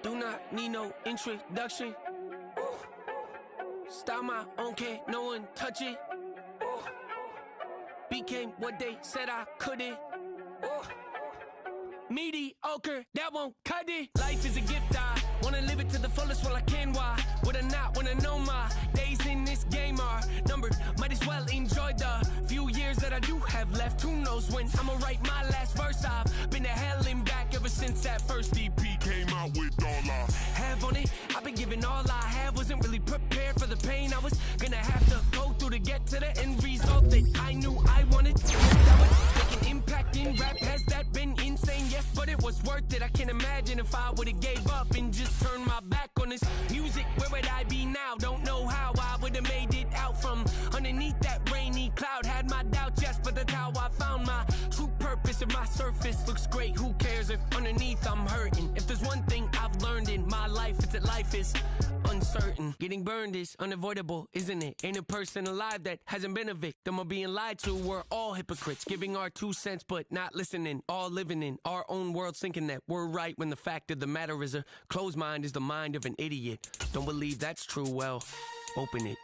Do not need no introduction. Style my own, can't no one touch it. Became what they said I couldn't. Mediocre, that won't cut it. Life is a gift, I wanna live it to the fullest while I can. Why would I not wanna know my days in this game are numbered? Might as well enjoy the few years that I do have left. Who knows when I'ma write my last verse? I've been to hell and back ever since that first EP came out with all I have on it. I've been giving all I have, wasn't really prepared for the pain I was gonna have to go through to get to the end result that I knew I wanted. That would make an impact in rap. Has that been insane? Yes, but it was worth it. I can't imagine if I would've gave up and just turned my back on this music. Where would I be now? Don't know how I would've made it out from underneath that rainy cloud. Had my doubts, yes, but that's how I found my true purpose. If my surface looks great, who cares if underneath I'm hurting? If there's one thing I've learned in my life, it's that life is uncertain. Getting burned is unavoidable, isn't it? Ain't a person alive that hasn't been a victim of being lied to. We're all hypocrites, giving our 2 cents but not listening. All living in our own world, thinking that we're right when the fact of the matter is a closed mind is the mind of an idiot. Don't believe that's true? Well, open it.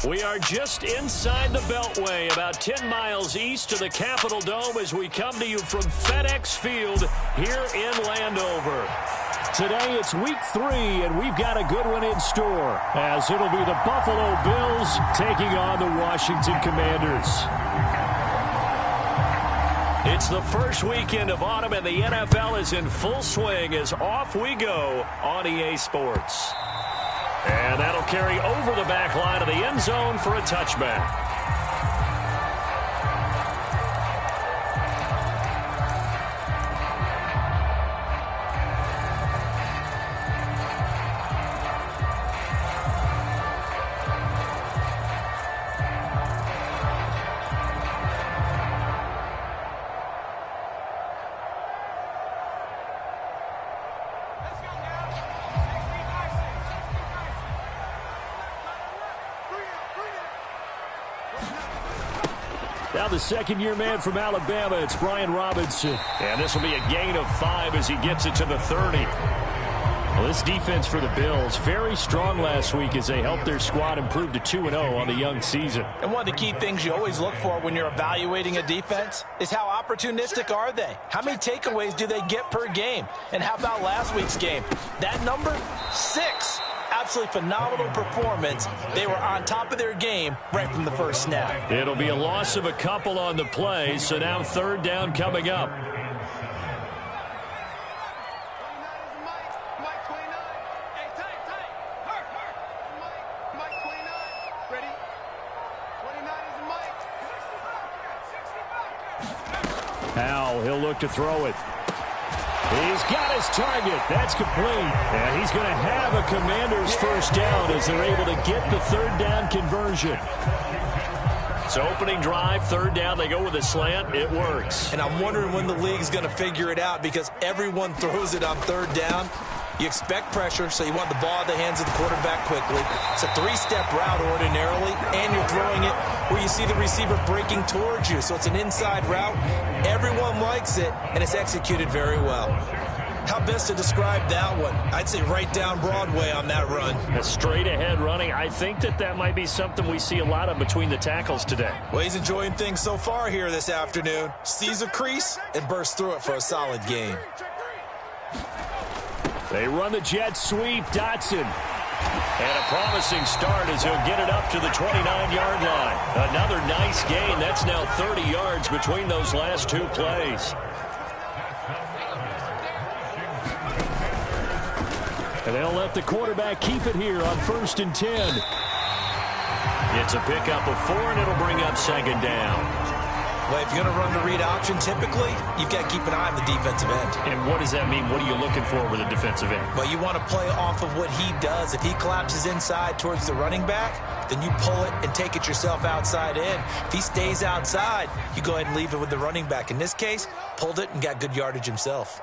We are just inside the Beltway, about 10 miles east of the Capitol Dome as we come to you from FedEx Field here in Landover. Today it's week 3, and we've got a good one in store, as it'll be the Buffalo Bills taking on the Washington Commanders. It's the first weekend of autumn, and the NFL is in full swing as off we go on EA Sports. And that'll carry over the back line of the end zone for a touchback. Now the second-year man from Alabama, it's Brian Robinson. And this will be a gain of 5 as he gets it to the 30. Well, this defense for the Bills, very strong last week as they helped their squad improve to 2-0 on the young season. And one of the key things you always look for when you're evaluating a defense is how opportunistic are they? How many takeaways do they get per game? And how about last week's game? That number, 6. Absolutely phenomenal performance. They were on top of their game right from the first snap. It'll be a loss of a couple on the play, so now third down coming up. Powell, he'll look to throw it. He's got his target. That's complete. And he's going to have a Commanders first down as they're able to get the third down conversion. So opening drive, third down, they go with a slant. It works. And I'm wondering when the league's going to figure it out because everyone throws it on third down. You expect pressure, so you want the ball in the hands of the quarterback quickly. It's a 3-step route ordinarily, and you're throwing it where you see the receiver breaking towards you. So it's an inside route. Everyone likes it, and it's executed very well. How best to describe that one? I'd say right down Broadway on that run. A straight-ahead running. I think that might be something we see a lot of between the tackles today. Well, he's enjoying things so far here this afternoon. Sees a crease and bursts through it for a solid gain. They run the jet sweep. Dotson. And a promising start as he'll get it up to the 29-yard line. Another nice gain. That's now 30 yards between those last two plays. And they'll let the quarterback keep it here on 1st and 10. It's a pickup of 4, and it'll bring up second down. Well, if you're going to run the read option, typically, you've got to keep an eye on the defensive end. And what does that mean? What are you looking for with a defensive end? Well, you want to play off of what he does. If he collapses inside towards the running back, then you pull it and take it yourself outside in. If he stays outside, you go ahead and leave it with the running back. In this case, pulled it and got good yardage himself.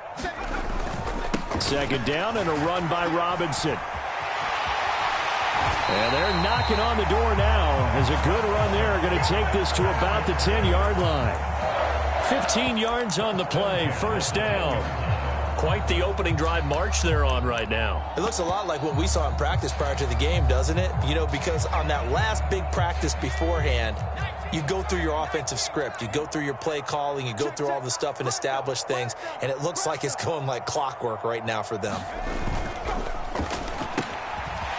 Second down and a run by Robinson. And they're knocking on the door now as a good run there. Going to take this to about the 10-yard line. 15 yards on the play, first down. Quite the opening drive march they're on right now. It looks a lot like what we saw in practice prior to the game, doesn't it? You know, because on that last big practice beforehand, you go through your offensive script. You go through your play calling. You go through all the stuff and establish things. And it looks like it's going like clockwork right now for them.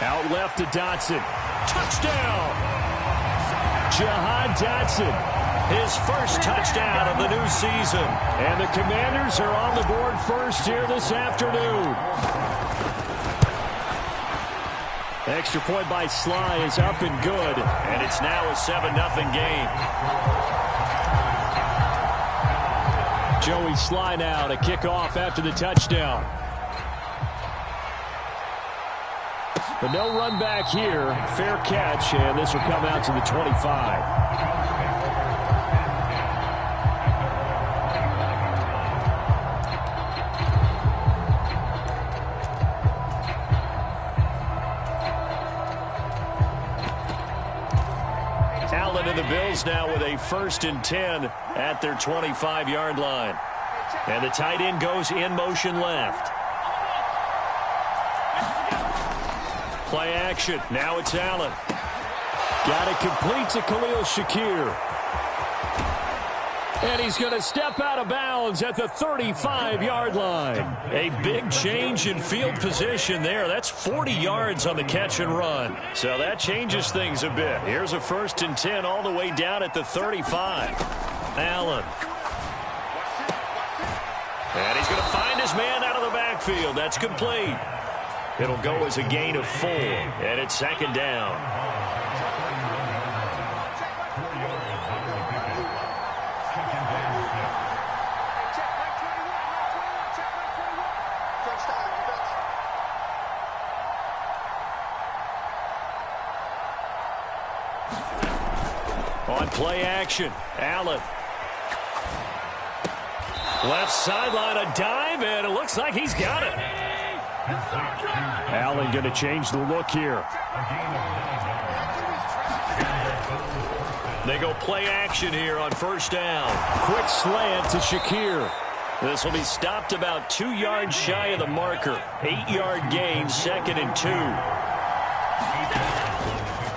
Out left to Dotson. Touchdown! Jahan Dotson. His first touchdown of the new season. And the Commanders are on the board first here this afternoon. Extra point by Sly is up and good. And it's now a 7-0 game. Joey Sly now to kick off after the touchdown. But no run back here. Fair catch, and this will come out to the 25. Allen and the Bills now with a 1st and 10 at their 25-yard line. And the tight end goes in motion left. Play action. Now it's Allen. Got it complete to Khalil Shakir. And he's going to step out of bounds at the 35-yard line. A big change in field position there. That's 40 yards on the catch and run. So that changes things a bit. Here's a 1st and 10 all the way down at the 35. Allen. And he's going to find his man out of the backfield. That's complete. It'll go as a gain of 4, and it's second down. On play action, Allen. Left sideline, a dive, and it looks like he's got it. Allen going to change the look here. They go play action here on 1st down. Quick slant to Shakir. This will be stopped about 2 yards shy of the marker. 8-yard gain, 2nd and 2.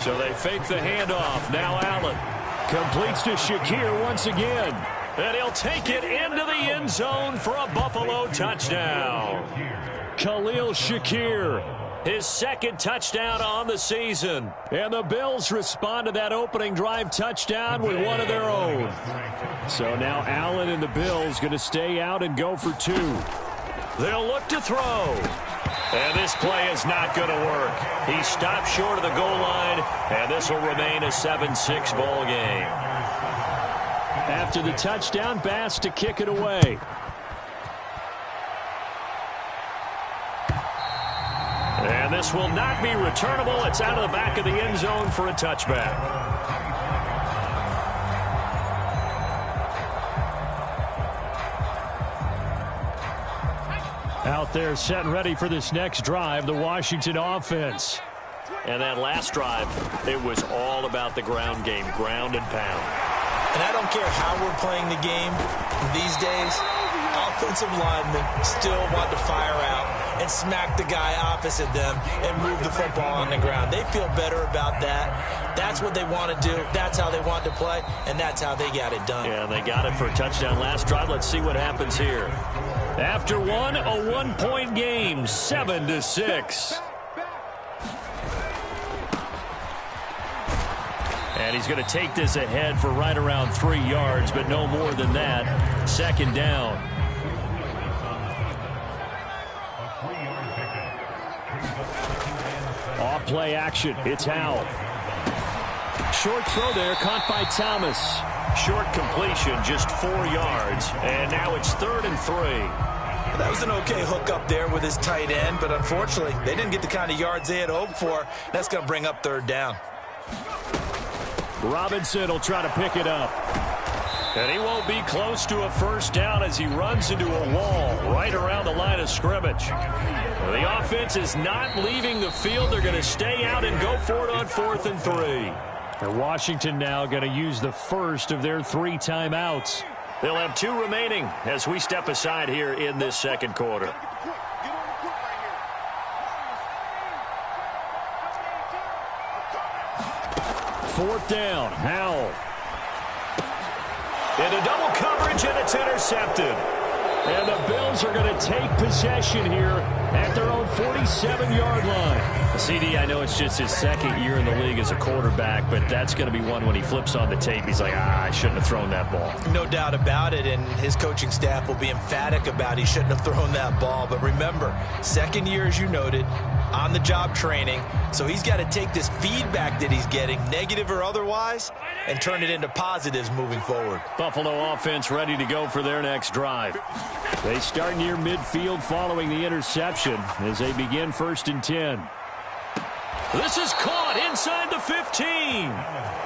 So they fake the handoff. Now Allen completes to Shakir once again. And he'll take it into the end zone for a Buffalo touchdown. Khalil Shakir, his 2nd touchdown on the season. And the Bills respond to that opening drive touchdown with one of their own. So now Allen and the Bills going to stay out and go for 2. They'll look to throw. And this play is not going to work. He stopped short of the goal line, and this will remain a 7-6 ball game. After the touchdown, Bass to kick it away. And this will not be returnable. It's out of the back of the end zone for a touchback. Out there set and ready for this next drive, the Washington offense. And that last drive, it was all about the ground game, ground and pound. And I don't care how we're playing the game these days, offensive linemen still want to fire out and smack the guy opposite them and move the football on the ground. They feel better about that. That's what they want to do. That's how they want to play, and that's how they got it done. Yeah, they got it for a touchdown last drive. Let's see what happens here. After one, a 1-point game, 7-6. And he's going to take this ahead for right around 3 yards, but no more than that. 2nd down. Off play action. It's Howell. Short throw there, caught by Thomas. Short completion, just 4 yards. And now it's 3rd and 3. That was an okay hook up there with his tight end, but unfortunately, they didn't get the kind of yards they had hoped for. That's going to bring up 3rd down. Robinson will try to pick it up. And he won't be close to a 1st down as he runs into a wall right around the line of scrimmage. The offense is not leaving the field. They're going to stay out and go for it on 4th and 3. And Washington now going to use the first of their 3 timeouts. They'll have 2 remaining as we step aside here in this 2nd quarter. Fourth down, Howell. Into double coverage, and it's intercepted. And the Bills are going to take possession here at their own 47-yard line. CD, I know it's just his 2nd year in the league as a quarterback, but that's going to be one when he flips on the tape. He's like, I shouldn't have thrown that ball. No doubt about it, and his coaching staff will be emphatic about he shouldn't have thrown that ball. But remember, 2nd year, as you noted, on-the-job training. So he's got to take this feedback that he's getting, negative or otherwise, and turn it into positives moving forward. Buffalo offense ready to go for their next drive. They start near midfield following the interception as they begin 1st and 10. This is caught inside the 15.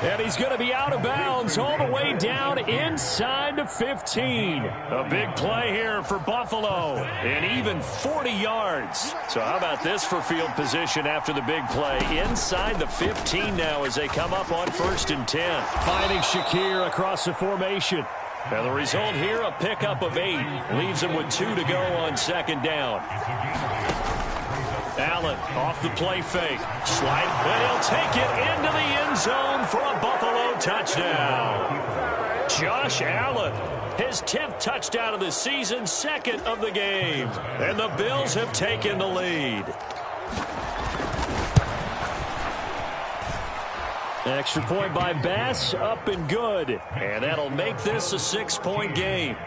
And he's going to be out of bounds all the way down inside the 15. A big play here for Buffalo. And even 40 yards. So how about this for field position after the big play? Inside the 15 now as they come up on 1st and 10. Finding Shakir across the formation. And the result here, a pickup of 8. Leaves him with 2 to go on 2nd down. Allen off the play fake. Slide, and he'll take it into the end zone for a Buffalo touchdown. Josh Allen, his 10th touchdown of the season, 2nd of the game. And the Bills have taken the lead. Extra point by Bass, up and good. And that'll make this a 6-point game.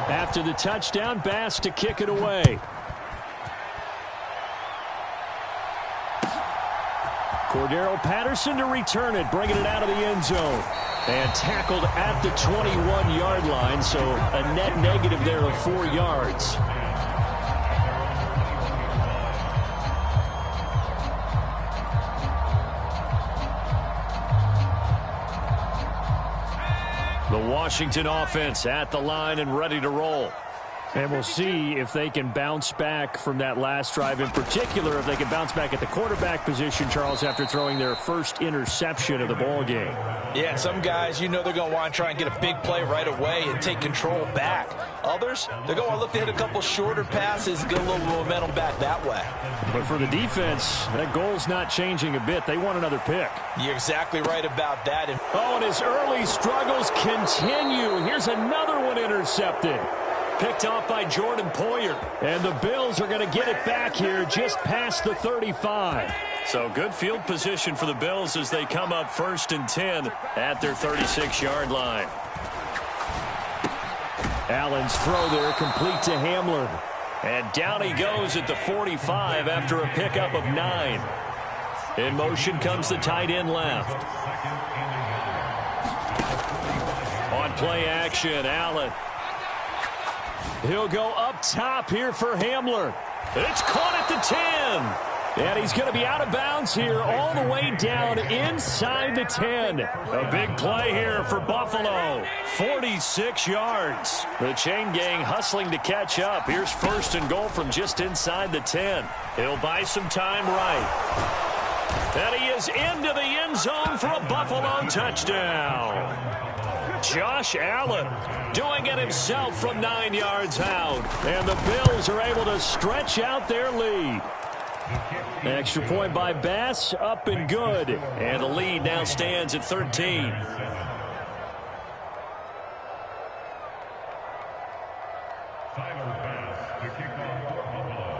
After the touchdown, Bass to kick it away. Cordero Patterson to return it, bringing it out of the end zone. And tackled at the 21-yard line, so a net negative there of 4 yards. The Washington offense at the line and ready to roll. And we'll see if they can bounce back from that last drive, in particular if they can bounce back at the quarterback position, Charles, after throwing their first interception of the ball game. Yeah, some guys, they're going to want to try and get a big play right away and take control back. Others, they're going to look to hit a couple shorter passes, get a little momentum back that way. But for the defense, that goal's not changing a bit. They want another pick. You're exactly right about that. And his early struggles continue. Here's another one intercepted. Picked off by Jordan Poyer. And the Bills are going to get it back here just past the 35. So good field position for the Bills as they come up 1st and 10 at their 36-yard line. Allen's throw there complete to Hamler. And down he goes at the 45 after a pickup of 9. In motion comes the tight end left. On play action, Allen. He'll go up top here for Hamler. It's caught at the 10. And he's going to be out of bounds here all the way down inside the 10. A big play here for Buffalo. 46 yards. The chain gang hustling to catch up. Here's 1st and goal from just inside the 10. He'll buy some time right. And he is into the end zone for a Buffalo touchdown. Josh Allen doing it himself from 9 yards out. And the Bills are able to stretch out their lead. Extra point by Bass, up and good. And the lead now stands at 13.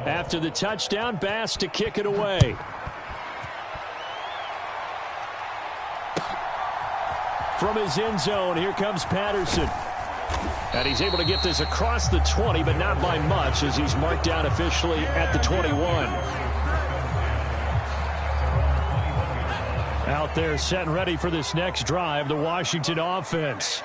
After the touchdown, Bass to kick it away. From his end zone, here comes Patterson. And he's able to get this across the 20, but not by much as he's marked down officially at the 21. Out there set and ready for this next drive, the Washington offense.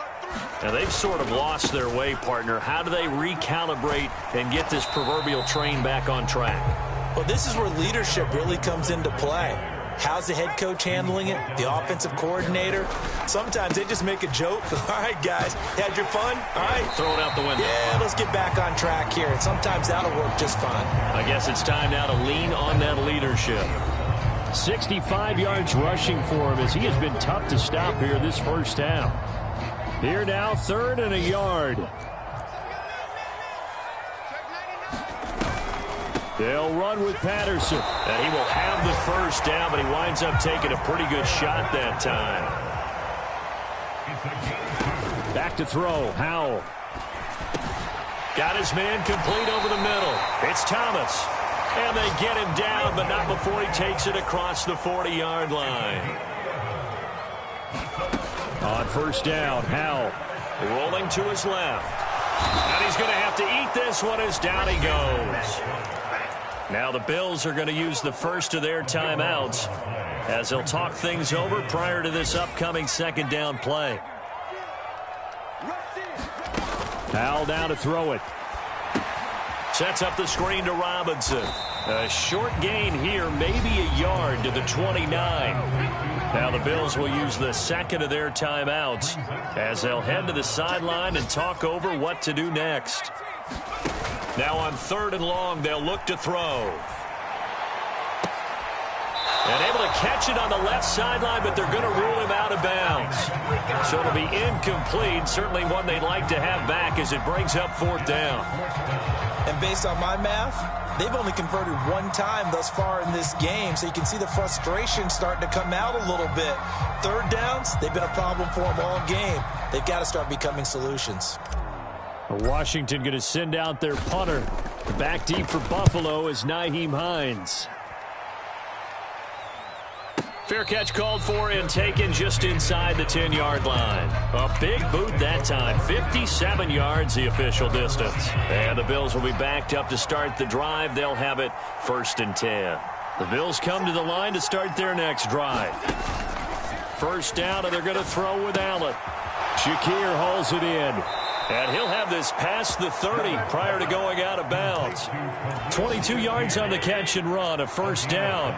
Now they've sort of lost their way, partner. How do they recalibrate and get this proverbial train back on track? Well, this is where leadership really comes into play. How's the head coach handling it? The offensive coordinator? Sometimes they just make a joke. All right, guys, had your fun? All right. Throw it out the window. Yeah, let's get back on track here. And sometimes that'll work just fine. I guess it's time now to lean on that leadership. 65 yards rushing for him as he has been tough to stop here this first half. Here now, 3rd and a yard. They'll run with Patterson. And he will have the first down, but he winds up taking a pretty good shot that time. Back to throw, Howell. Got his man complete over the middle. It's Thomas. And they get him down, but not before he takes it across the 40-yard line. On 1st down, Howell rolling to his left. And he's going to have to eat this one as down he goes. Now the Bills are going to use the first of their timeouts as they'll talk things over prior to this upcoming 2nd down play. Howell down to throw it. Sets up the screen to Robinson. A short gain here, maybe a yard to the 29. Now the Bills will use the 2nd of their timeouts as they'll head to the sideline and talk over what to do next. Now on 3rd and long, they'll look to throw. And able to catch it on the left sideline, but they're going to rule him out of bounds. So it'll be incomplete, certainly one they'd like to have back as it brings up 4th down. And based on my math, they've only converted 1 time thus far in this game, so you can see the frustration starting to come out a little bit. 3rd downs, they've been a problem for them all game. They've got to start becoming solutions. Washington going to send out their punter. Back deep for Buffalo is Nyheim Hines. Fair catch called for and taken just inside the 10-yard line. A big boot that time. 57 yards the official distance. And the Bills will be backed up to start the drive. They'll have it 1st and 10. The Bills come to the line to start their next drive. 1st down, and they're going to throw with Allen. Shakir hauls it in. And he'll have this past the 30 prior to going out of bounds. 22 yards on the catch and run, a 1st down.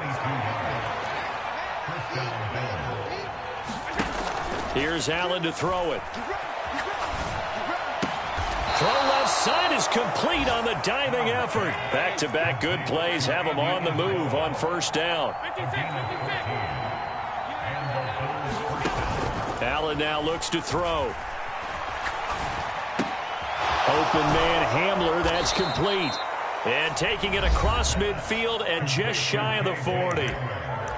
Here's Allen to throw it. Throw left side is complete on the diving effort. Back-to-back good plays have them on the move on first down. Allen now looks to throw. Open man Hamler, that's complete. And taking it across midfield and just shy of the 40.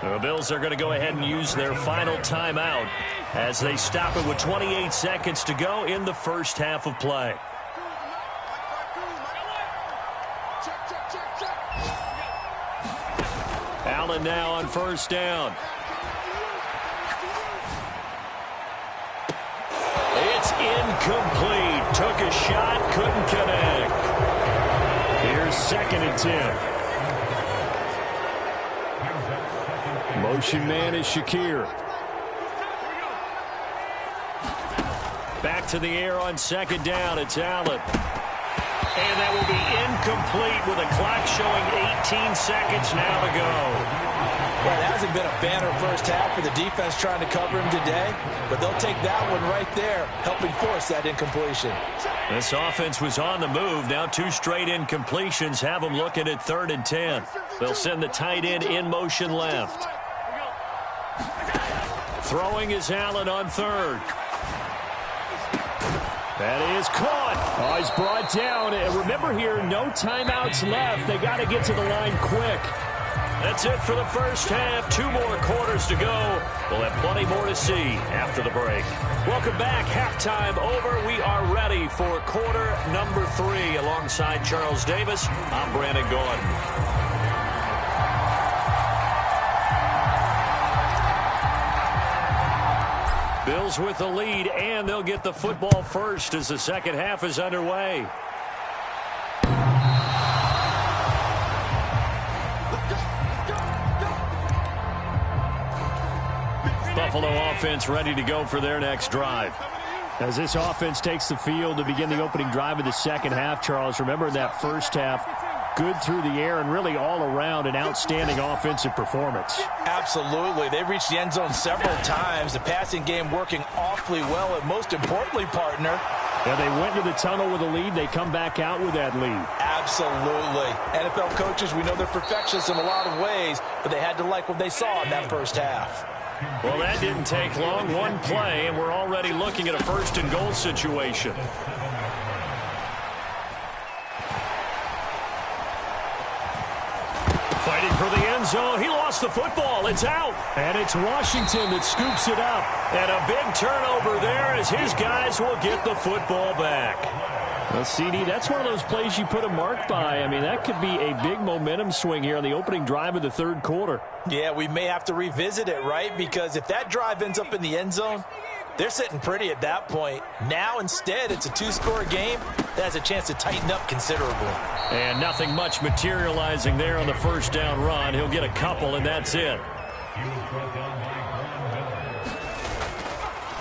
The Bills are going to go ahead and use their final timeout as they stop it with 28 seconds to go in the first half of play. Allen now on first down. It's incomplete. Took a shot, couldn't connect. Here's 2nd and 10. Motion man is Shakir. Back to the air on 2nd down. It's Allen. And that will be incomplete with a clock showing 18 seconds now to go. Well, it hasn't been a banner first half for the defense trying to cover him today, but they'll take that one right there, helping force that incompletion. This offense was on the move. Now 2 straight incompletions have them looking at 3rd and 10. They'll send the tight end in motion left. Throwing is Allen on 3rd. That is caught. Oh, he's brought down. And remember here, no timeouts left. They got to get to the line quick. That's it for the first half. 2 more quarters to go. We'll have plenty more to see after the break. Welcome back. Halftime over. We are ready for quarter number 3. Alongside Charles Davis, I'm Brandon Gaudin. Bills with the lead, and they'll get the football first as the second half is underway. Buffalo offense ready to go for their next drive. As this offense takes the field to begin the opening drive of the second half, Charles, remember in that first half, good through the air and really all around an outstanding offensive performance. Absolutely. They've reached the end zone several times. The passing game working awfully well, and most importantly, partner, yeah, they went to the tunnel with a lead. They come back out with that lead. Absolutely. NFL coaches, we know they're perfectionists in a lot of ways, but they had to like what they saw in that first half. Well, that didn't take long. 1 play, and we're already looking at a 1st and goal situation. Fighting for the end zone. He lost the football. It's out. And it's Washington that scoops it up. And a big turnover there as his guys will get the football back. Well, CD, that's one of those plays you put a mark by. I mean, that could be a big momentum swing here on the opening drive of the 3rd quarter. Yeah, we may have to revisit it, right? Because if that drive ends up in the end zone, they're sitting pretty at that point. Now, instead, it's a 2-score game that has a chance to tighten up considerably. And nothing much materializing there on the first down run. He'll get a couple, and that's it.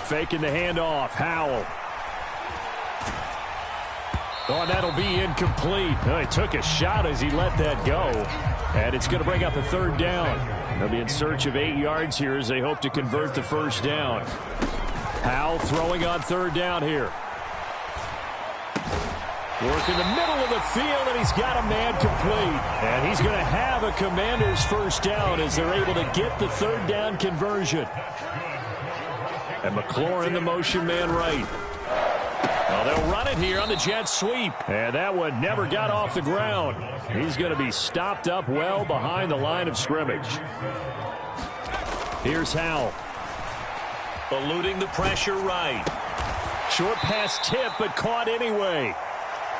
Faking the handoff. Howell. Oh, and that'll be incomplete. Oh, he took a shot as he let that go. And it's going to bring up a 3rd down. They'll be in search of 8 yards here as they hope to convert the first down. Howell throwing on 3rd down here. Work in the middle of the field, and he's got a man complete. And he's going to have a Commanders first down as they're able to get the 3rd down conversion. And McLaurin, the motion man right. Well, they'll run it here on the jet sweep. And that one never got off the ground. He's going to be stopped up well behind the line of scrimmage. Here's Howell. Eluding the pressure right. Short pass tip, but caught anyway.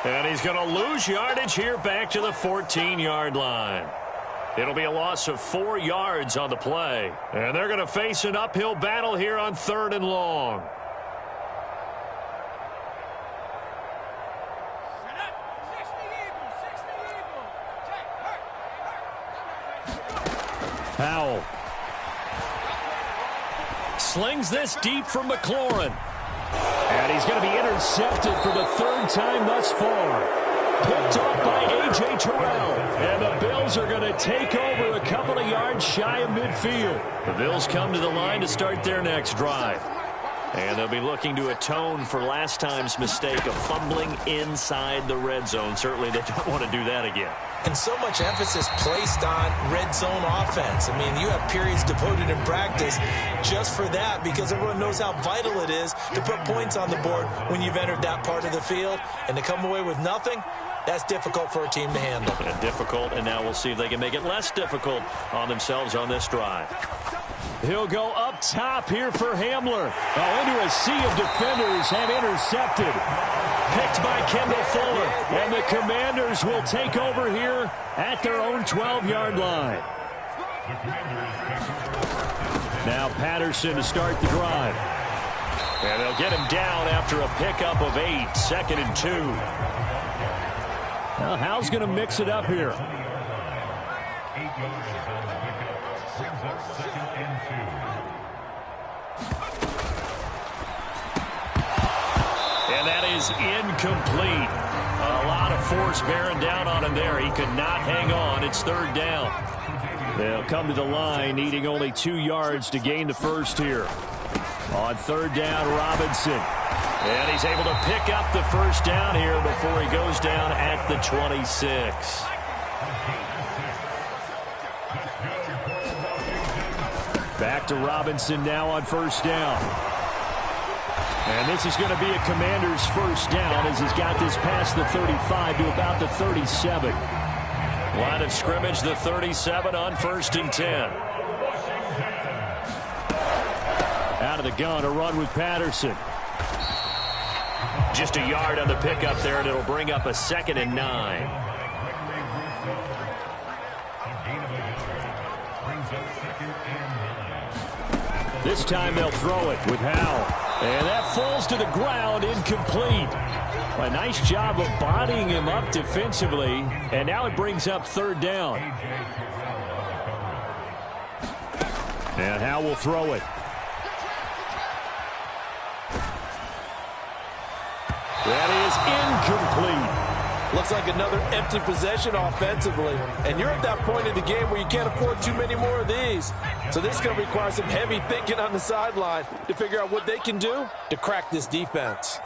And he's going to lose yardage here back to the 14-yard line. It'll be a loss of 4 yards on the play. And they're going to face an uphill battle here on 3rd and long. Howell. Slings this deep from McLaurin. And he's going to be intercepted for the 3rd time thus far. Picked off by A.J. Terrell. And the Bills are going to take over a couple of yards shy of midfield. The Bills come to the line to start their next drive. And they'll be looking to atone for last time's mistake of fumbling inside the red zone. Certainly they don't want to do that again. And so much emphasis placed on red zone offense. I mean, you have periods devoted in practice just for that because everyone knows how vital it is to put points on the board when you've entered that part of the field. And to come away with nothing, that's difficult for a team to handle. And difficult, and now we'll see if they can make it less difficult on themselves on this drive. He'll go up top here for Hamler. Oh, into a sea of defenders and intercepted. Picked by Kendall Fuller. And the Commanders will take over here at their own 12-yard line. Now Patterson to start the drive. And they'll get him down after a pickup of 8. 2nd and 2. Now Hal's going to mix it up here. And that is incomplete. A lot of force bearing down on him there. He could not hang on. It's 3rd down. They'll come to the line, needing only 2 yards to gain the first here. On 3rd down, Robinson. And he's able to pick up the first down here before he goes down at the 26. Back to Robinson now on 1st down. And this is going to be a Commander's first down as he's got this past the 35 to about the 37. Line of scrimmage, the 37 on 1st and 10. Out of the gun, a run with Patterson. Just a yard on the pickup there, and it'll bring up a 2nd and 9. This time they'll throw it with Howell. And that falls to the ground, incomplete. A nice job of bodying him up defensively. And now it brings up 3rd down. And Howell will throw it. That is incomplete. Looks like another empty possession offensively. And you're at that point in the game where you can't afford too many more of these. So this is going to require some heavy thinking on the sideline to figure out what they can do to crack this defense.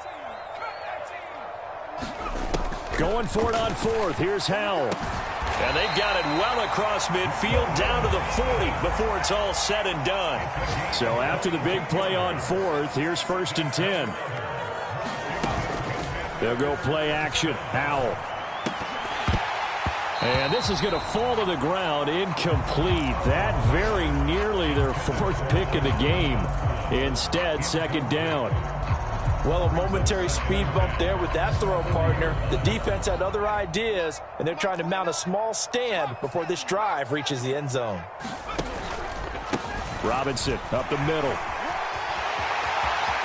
Going for it on 4th. Here's Howell. And they've got it well across midfield down to the 40 before it's all said and done. So after the big play on 4th, here's 1st and 10. They'll go play action. Howell. And this is going to fall to the ground. Incomplete. That very nearly their 4th pick of the game. Instead, 2nd down. Well, a momentary speed bump there with that throw partner. The defense had other ideas, and they're trying to mount a small stand before this drive reaches the end zone. Robinson up the middle.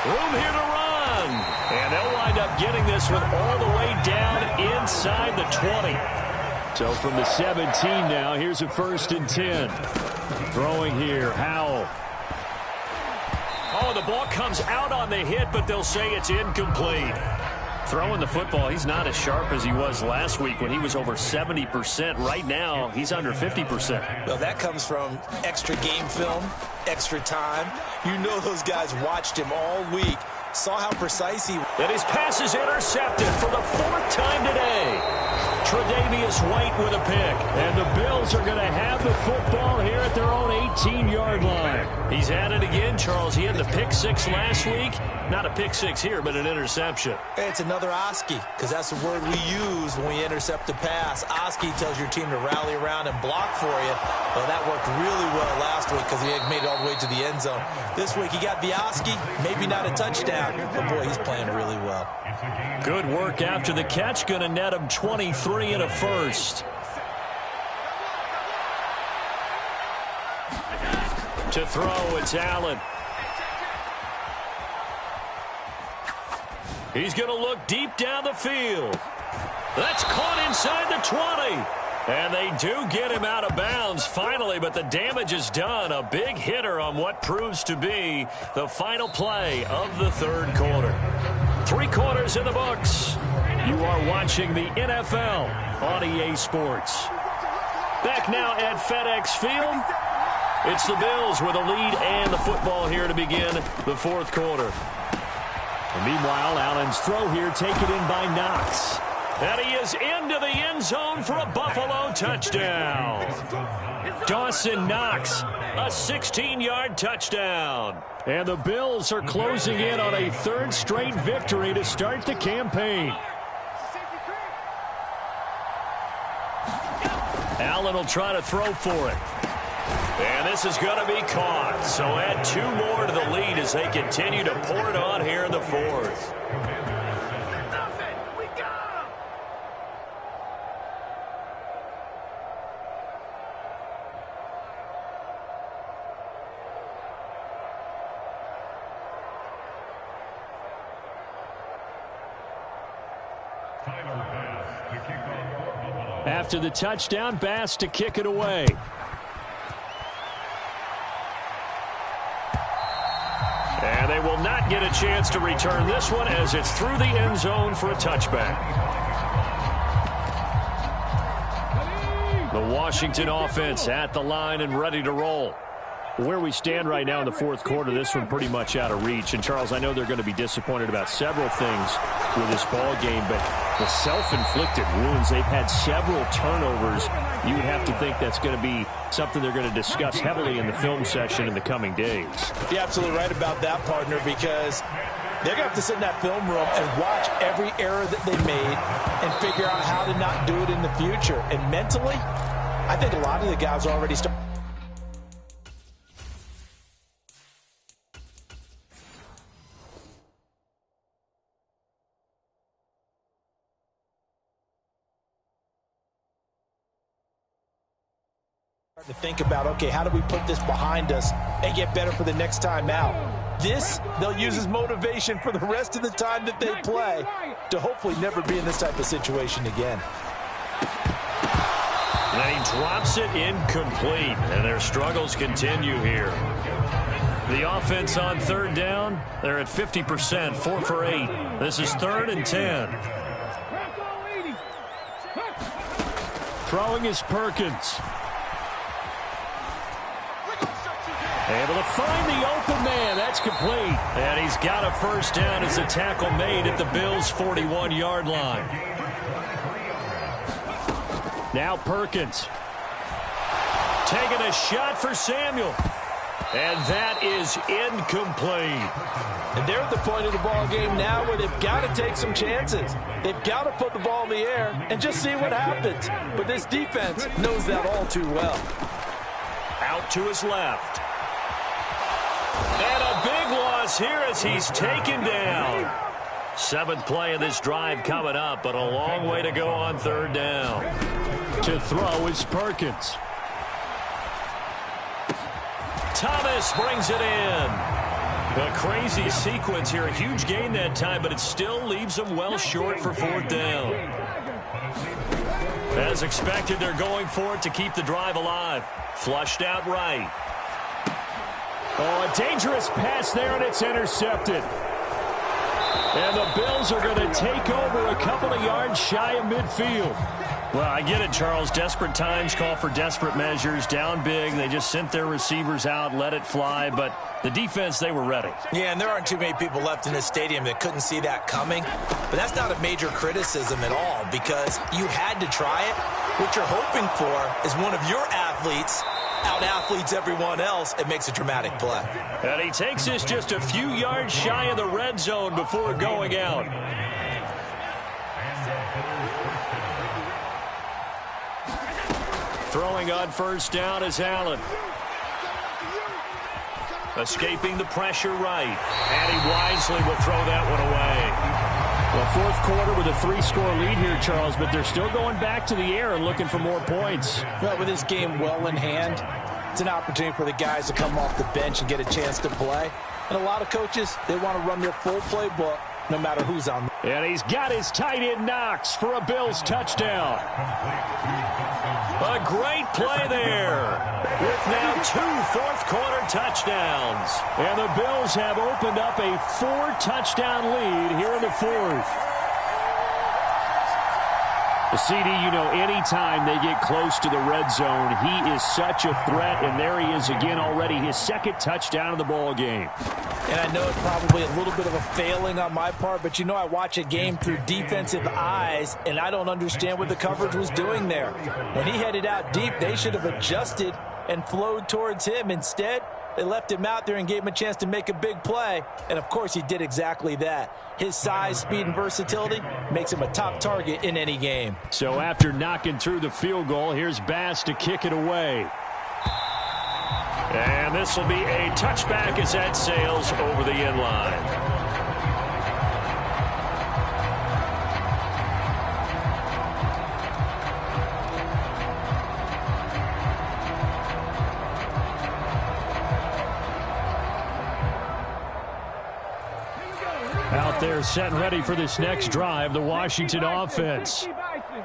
Room here to run. And they'll wind up getting this one all the way down inside the 20. So from the 17 now, here's a 1st and 10. Throwing here, Howell. Oh, the ball comes out on the hit, but they'll say it's incomplete. Throwing the football, he's not as sharp as he was last week when he was over 70%. Right now, he's under 50%. Well, that comes from extra game film, extra time. You know those guys watched him all week, saw how precise he was. And his pass is intercepted for the 4th time today. Tre'Davious White with a pick. And the Bills are going to have the football here at their own 18-yard line. He's at it again, Charles. He had the pick 6 last week. Not a pick 6 here, but an interception. It's another Oski, because that's the word we use when we intercept a pass. Oski tells your team to rally around and block for you. Well, that worked really well last week because he had made it all the way to the end zone. This week he got the Oski, maybe not a touchdown, but boy, he's playing really well. Good work after the catch. Going to net him 23 and a first. To throw, it's Allen. He's going to look deep down the field. That's caught inside the 20. And they do get him out of bounds finally, but the damage is done. A big hitter on what proves to be the final play of the 3rd quarter. 3 quarters in the books. You are watching the NFL on EA Sports. Back now at FedEx Field. It's the Bills with a lead and the football here to begin the fourth quarter. And meanwhile, Allen's throw here taken in by Knox. And he is into the end zone for a Buffalo touchdown. Dawson Knox, a 16-yard touchdown. And the Bills are closing in on a third straight victory to start the campaign. Allen will try to throw for it. And this is going to be caught. So add 2 more to the lead as they continue to pour it on here in the fourth. After the touchdown, Bass to kick it away. And they will not get a chance to return this one as it's through the end zone for a touchback. The Washington offense at the line and ready to roll. Where we stand right now in the fourth quarter, this one pretty much out of reach. And, Charles, I know they're going to be disappointed about several things with this ball game, but the self-inflicted wounds, they've had several turnovers. You would have to think that's going to be something they're going to discuss heavily in the film session in the coming days. You're absolutely right about that, partner, because they're going to have to sit in that film room and watch every error that they made and figure out how to not do it in the future. And mentally, I think a lot of the guys already started. To think about, okay, how do we put this behind us and get better for the next time out? This, they'll use as motivation for the rest of the time that they play to hopefully never be in this type of situation again. And he drops it incomplete, and their struggles continue here. The offense on third down, they're at 50%, 4 for 8. This is 3rd and 10. Throwing is Perkins. Able to find the open man. That's complete. And he's got a first down as the tackle made at the Bills' 41-yard line. Now Perkins. Taking a shot for Samuel. And that is incomplete. And they're at the point of the ball game now where they've got to take some chances. They've got to put the ball in the air and just see what happens. But this defense knows that all too well. Out to his left. And a big loss here as he's taken down. 7th play of this drive coming up, but a long way to go on third down. To throw is Perkins. Thomas brings it in. A crazy sequence here. A huge gain that time, but it still leaves them well short for 4th down. As expected, they're going for it to keep the drive alive. Flushed out right. Oh, a dangerous pass there, and it's intercepted. And the Bills are going to take over a couple of yards shy of midfield. Well, I get it, Charles. Desperate times call for desperate measures. Down big. They just sent their receivers out, let it fly. But the defense, they were ready. Yeah, and there aren't too many people left in this stadium that couldn't see that coming. But that's not a major criticism at all because you had to try it. What you're hoping for is one of your athletes out-athletes everyone else and makes a dramatic play. And he takes this just a few yards shy of the red zone before going out. Throwing on first down is Allen. Escaping the pressure right. And he wisely will throw that one away. Well, fourth quarter with a 3-score lead here, Charles, but they're still going back to the air and looking for more points. Well, with this game well in hand, it's an opportunity for the guys to come off the bench and get a chance to play. And a lot of coaches, they want to run their full playbook no matter who's on. And he's got his tight end Knox for a Bills touchdown. A great play there. With now 2 fourth-quarter touchdowns. And the Bills have opened up a 4-touchdown lead here in the fourth. CD, you know, anytime they get close to the red zone, he is such a threat, and there he is again already, his second touchdown of the ball game. And I know it's probably a little bit of a failing on my part, but you know I watch a game through defensive eyes, and I don't understand what the coverage was doing there. When he headed out deep, they should have adjusted and flowed towards him. Instead, they left him out there and gave him a chance to make a big play. And, of course, he did exactly that. His size, speed, and versatility makes him a top target in any game. So after knocking through the field goal, here's Bass to kick it away. And this will be a touchback as that sails over the end line. Out there set and ready for this next drive, the Washington offense.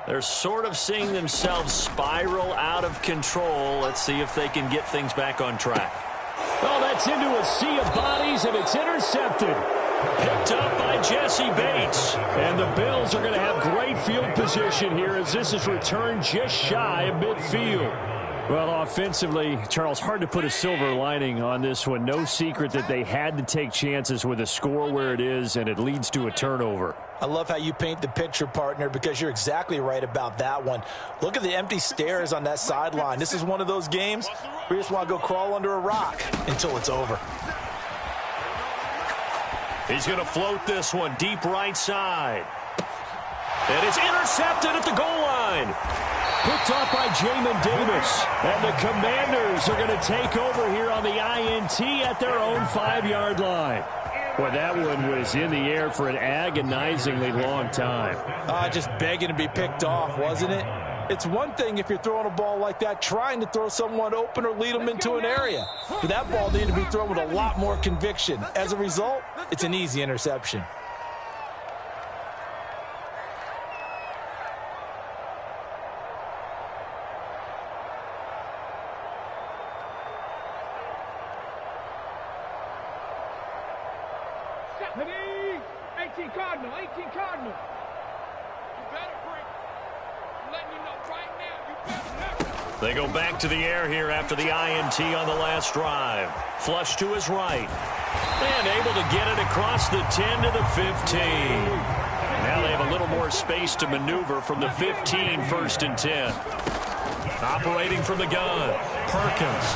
They're sort of seeing themselves spiral out of control. Let's see if they can get things back on track. Oh, that's into a sea of bodies, and it's intercepted. Picked up by Jesse Bates. And the Bills are going to have great field position here as this is returned just shy of midfield. Well, offensively, Charles, hard to put a silver lining on this one. No secret that they had to take chances with a score where it is, and it leads to a turnover. I love how you paint the picture, partner, because you're exactly right about that one. Look at the empty stairs on that sideline. This is one of those games where you just want to go crawl under a rock until it's over. He's going to float this one deep right side. And it's intercepted at the goal line. Picked up by Jamin Davis. And the Commanders are going to take over here on the INT at their own 5-yard line. Well, that one was in the air for an agonizingly long time. Just begging to be picked off, wasn't it? It's one thing if you're throwing a ball like that, trying to throw someone open or lead them into an area. But that ball needed to be thrown with a lot more conviction. As a result, it's an easy interception. Cardinal. You better break. I'm letting you know right now, you better never. They go back to the air here after the INT on the last drive. Flush to his right. And able to get it across the 10 to the 15. Now they have a little more space to maneuver from the 15, 1st and 10. Operating from the gun, Perkins.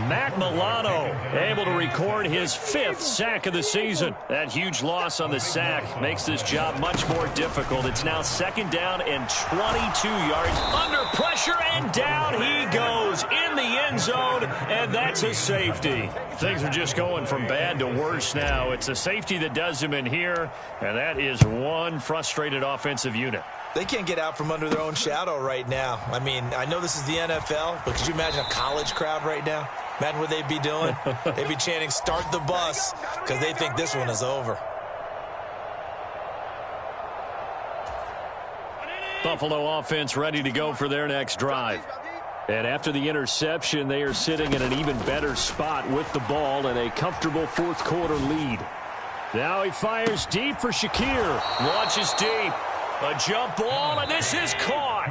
Matt Milano able to record his 5th sack of the season. That huge loss on the sack makes this job much more difficult. It's now 2nd down and 22 yards. Under pressure, and down he goes in the end zone, and that's a safety. Things are just going from bad to worse now. It's a safety that does him in here, and that is one frustrated offensive unit. They can't get out from under their own shadow right now. I mean, I know this is the NFL, but could you imagine a college crowd right now? Imagine what they'd be doing. They'd be chanting, "Start the bus," because they think this one is over. Buffalo offense ready to go for their next drive. And after the interception, they are sitting in an even better spot with the ball and a comfortable 4th quarter lead. Now he fires deep for Shakir. Launches deep. A jump ball, and this is caught.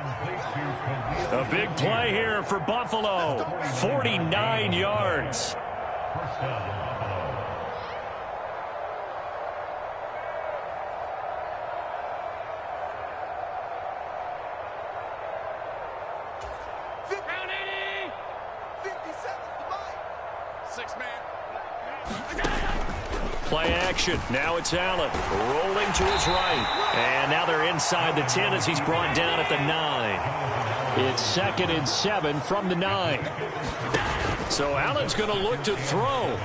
A big play here for Buffalo. 49 yards. Down 80. 57 to Mike. 6-man. Play action. Now it's Allen rolling to his right. And now they're inside the 10 as he's brought down at the 9. It's 2nd and 7 from the 9. So Allen's going to look to throw.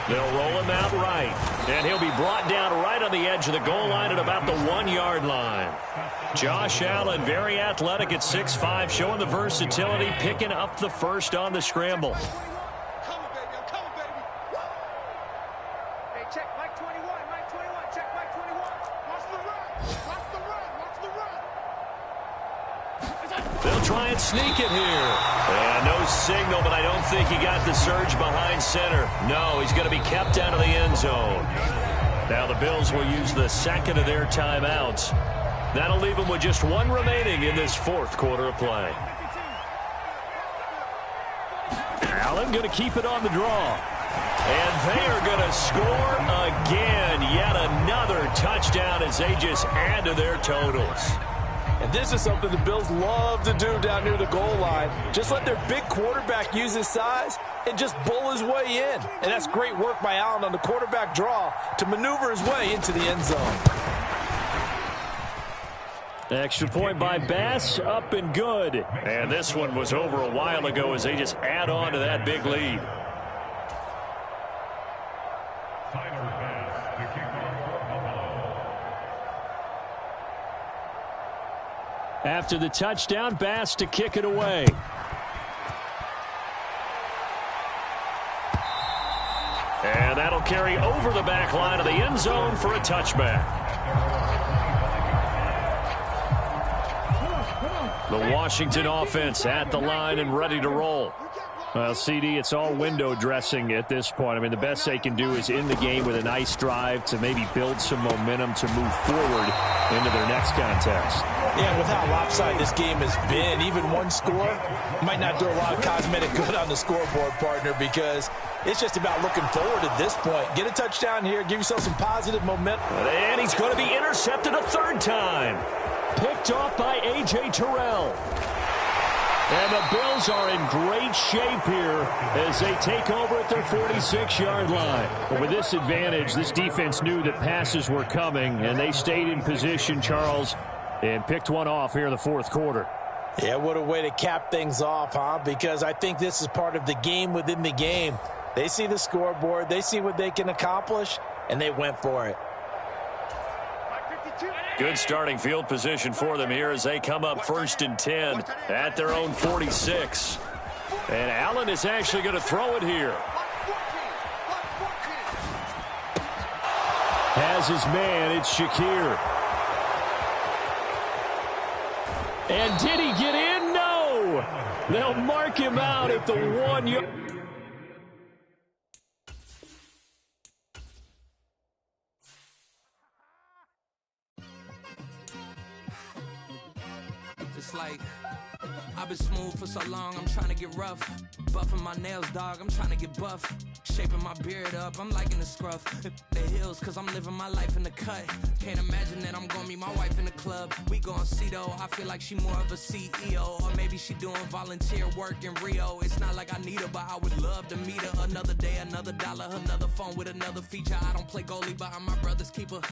They'll roll him out right. And he'll be brought down right on the edge of the goal line at about the 1-yard line. Josh Allen, very athletic at 6'5", showing the versatility, picking up the first on the scramble. Try and sneak it here. And no signal, but I don't think he got the surge behind center. No, he's going to be kept out of the end zone. Now the Bills will use the 2nd of their timeouts. That'll leave them with just one remaining in this fourth quarter of play. Allen going to keep it on the draw. And they are going to score again. Yet another touchdown as they just add to their totals. And this is something the Bills love to do down near the goal line. Just let their big quarterback use his size and just bull his way in. And that's great work by Allen on the quarterback draw to maneuver his way into the end zone. Extra point by Bass, up and good. And this one was over a while ago as they just add on to that big lead. After the touchdown, Bass to kick it away. And that'll carry over the back line of the end zone for a touchback. The Washington offense at the line and ready to roll. Well, CD, it's all window dressing at this point. I mean, the best they can do is in the game with a nice drive to maybe build some momentum to move forward into their next contest. Yeah, with how lopsided this game has been, even one score might not do a lot of cosmetic good on the scoreboard, partner, because it's just about looking forward at this point. Get a touchdown here, give yourself some positive momentum. And he's going to be intercepted a third time. Picked off by A.J. Terrell. And the Bills are in great shape here as they take over at their 46-yard line. But with this advantage, this defense knew that passes were coming, and they stayed in position, Charles, and picked one off here in the fourth quarter. Yeah, what a way to cap things off, huh? Because I think this is part of the game within the game. They see the scoreboard, they see what they can accomplish, and they went for it. Good starting field position for them here as they come up 1st and 10 at their own 46. And Allen is actually going to throw it here. Has his man, it's Shakir. And did he get in? No! They'll mark him out at the 1 yard. It's like, I've been smooth for so long, I'm trying to get rough. Buffing my nails, dog, I'm trying to get buff. Shaping my beard up, I'm liking the scruff. The hills, cause I'm living my life in the cut. Can't imagine that I'm gonna meet my wife in the club. We gon' see though, I feel like she more of a CEO. Or maybe she doing volunteer work in Rio. It's not like I need her, but I would love to meet her. Another day, another dollar, another phone with another feature. I don't play goalie, but I'm my brother's keeper.